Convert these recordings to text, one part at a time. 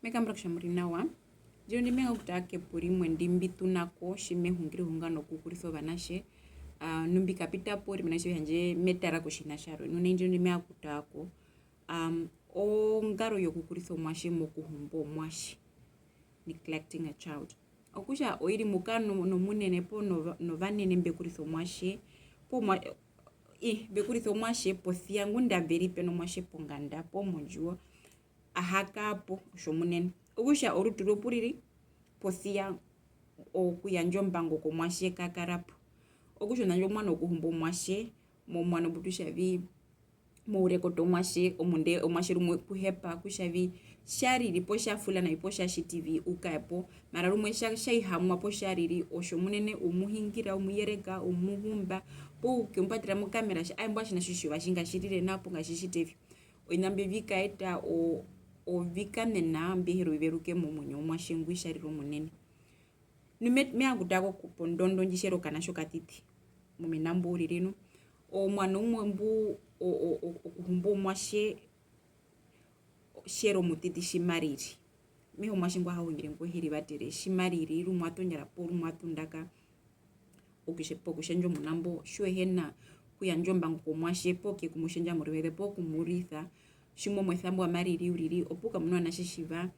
Mekambra kushamuri nawa. Jiro ndi menga kutake puri mwendi mbitu nako shime hungiri hungano kukuriso vanashe. Numbi kapita pori menashe hanje metara kushina sharo. Nune jiro ndi menga kutako. O ngaro yokukuriso mwashi mokuhumbo mwashi. Neglecting a child. Okusha oiri mukano no munene po no vanene mbekuriso mwashi. Po bekuriso mwashi po thiangu ndaveri peno mwashi po nganda po monjuo. Ahaka po shomunen ogusha oruturo puriri pothia okuyanjo mbango ko mwashe kakarapo ogusho nanjo mwana okuhumbo mwashe mo mwana butushavi mo urekoto mwashe omunde omwashe rumwe kuhepa kushavi shariri po shafula na ipo shashi tv ukaepo mara rumwe shaihamwa po shariri oshomunene umuhingira umuyereka umuhumba po ukimpatira mu kamera aimbwa shina shishu bashinga shirire napo ngashishitevi oinambe vikaeta ovika mena mbehero iveruke mumunyo mwashengu ishariro munene me angutako kupondondo njishero kana shokatiti mumenambo uririno o mwana umwe okuhumbo mwashe shero mutiti shimariri meho mwashengu hawungire ngohiri batere shimariri rumwatonyara po rumwatundaka okishepo kushenjo munambo shwehena kuyanjomba ngokomwashe poke kumushenja murivere po kumuritha shimo mwethambo amariri uriri opuka muno anashishiva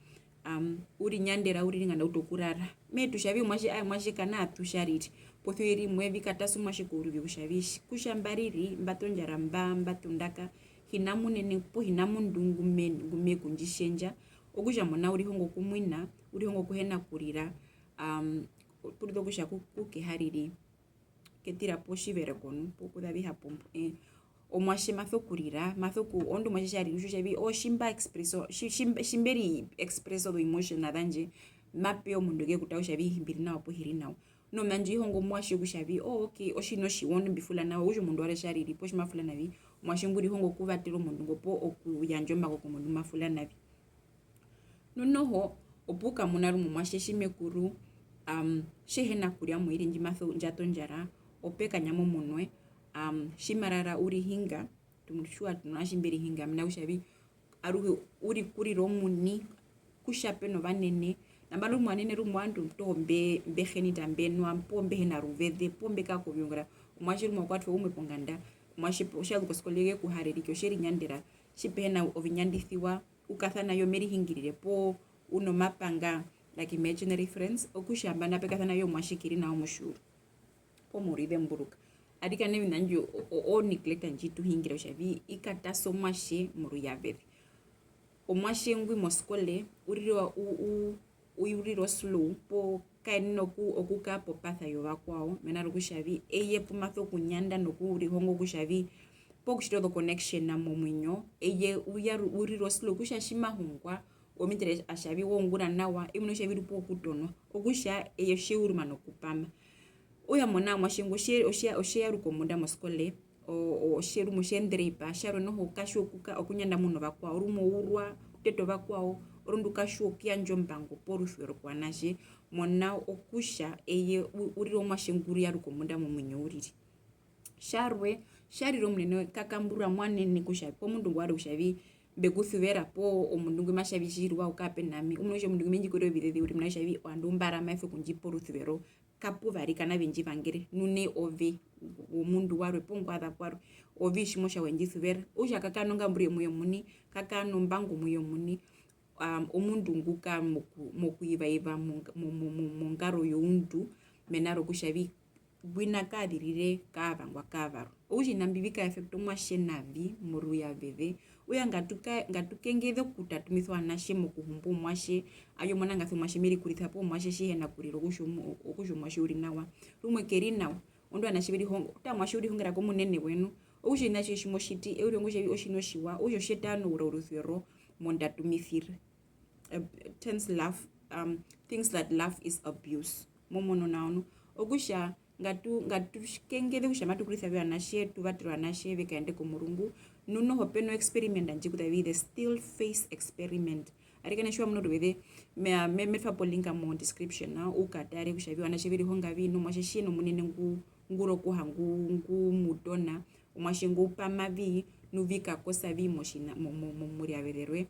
uri nyandera uriri ngana utokurara metu shavi mwashi kana atushariri pothoiri mwevi katasu mwashi kuruvi kushavishi kushambariri mbatonjara mbatundaka hinamunene po hinamundungu ngume kunjishenja okusha mona uri hongo kumwina uri hongo kuhena kurira purido kusha kukehariri ketira po shivere konu pokudavi hapo omwashe mathokurira mathoku ondo mwashe shari ushavi shimba expresso shimberi expresso do emotion adanje mape omundu ge kutawo shavi himbiri nawo po hiri nawo no manji hongo mwashe kushavi okay oshino shiwondo mbifula nawo ujo mundu wale shari ripo shimafula navi mwashe nguri hongo kuvatira omundu ngopo okuyanjomba ko mundu mafula navi nonoho opuka munaru mwashe shimekuru shehena kuria mwiri njimatho njatonjara opeka nyamo munwe shimarara uri hinga tumshua tunashimberi hinga mna ushavi aruhe uri kuri romuni kushape no vanene nambalo mwanene rumwandu tombe mbeheni tambenwa pombe hena ruvede pombe ka kuvyongera umwashiri mwakwatwe umwe ponganda umwashipo shalu koskolege kuhariri kyosheri nyandera shipena ovinyandithiwa ukathana yo meri hingirire po uno mapanga like imaginary friends okushamba napekathana yo mwashikiri na omushuru po murive mburuka adika nevi nanjo o neglect njitu hingira ushavi ikataso mwashe muru yaveri omwashe ngwi moskole uriro slow po kaino okuka po patha yova kwao menaro kushavi eye po matho kunyanda noku uri hongo kushavi po kushito the connection na momwinyo eye uriro slow kushashima hungwa omitere ashavi wongura nawa imuno shavi po kutono okusha eye sheuruma nokupama oya mona mwashengo oshe rukomunda moskole o sheru mushendripa sharo no kasho kuka okunyanda muno bakwa urumo urwa teto bakwa orundu kasho kyanjo mbango porufero kwanaje mona okusha eye uriro mwashenguru ya rukomunda mumunyo uriri shariro munene kakambura mwanene kusha po mundu ngwari ushavi bekuthuvera po omundu ngwemashavi jirwa ukape nami umwe mundu ngwenji kore bidede uri mnashavi wandumbara mafe kunjipo ruthuvero kapu vari kana venji vangere nune ove umundu warwe pongwada kwaro ovi shimosha wenji thuvera uja kakanonga mburi muyo muni kakano mbangu muyo muni umundu nguka mokuiva mongaro youndu menaro kushavi gwina kadirire kavangwa kavaro uji nambivika effect mwashe navi muru ya veve uya ngatukengedhe kutatumithwa anashe mokuhumbu mwashe ayo mwana ngathu mwashe miri kurithapo mwashe shihena kuriro okusho mwashe uri nawa rumwe keri nawa ondo anashe biri hongo ta mwashe uri hongera ko munene wenu okusho inashe shimoshiti euri ngoshe oshino shiwa ujo shetano uruthero mondatumithira things that love is abuse momono naono okusha ngatu kengedhe kushamatu kurithabe anashe tuvatiro anashe vekaende ko murungu nuno hopeno experiment anjikuta the still face experiment arikana shwa muno rwede me fa polinka mo description na ukatare kushavi anashe biri honga vino mwashe no munene nguro kuhangu mudona umwashe ngupa mavi nuvika kosa vi moshina muri avererwe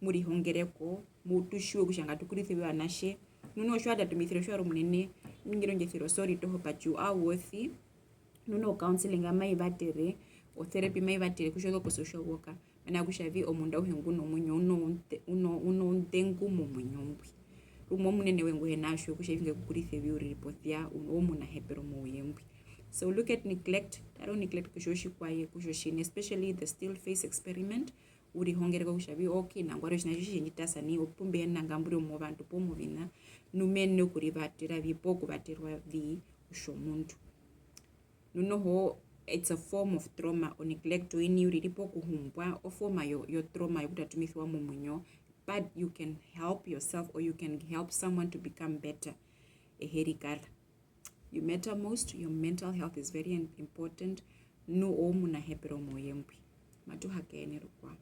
muri hongereko mutushiwe kushanga tukurithiwe anashe nuno shwada tumithiro shwaro munene mingiro ngethiro sorry toho but you are worthy nuno counseling amai batere o therapy mai batere kushoka ku social worker mana kushavi omunda uhengu no munyo uno ntengu mu munyombi rumo munene wengu henashwe kushavinge kukurithiwe uri reportia uno muna hepero mu yembi. So look at neglect. I don't neglect kushoshi kwaye kushoshini, especially the still face experiment. Uri hongereka kushavi okay nangwaro chinashishi nditasa ni opumbe nangamburi mu bantu pomo vina numene kurivatira vipo kuvatirwa vi ushomuntu. Nunoho it's a form of trauma or neglect ini uriripo kuhumbwa o forma yo trauma yokutatumithwa mu munyo, but you can help yourself or you can help someone to become better. Eherikala. You matter most. Your mental health is very important. No omuna hepero moyempi. Matu hakene rukwa.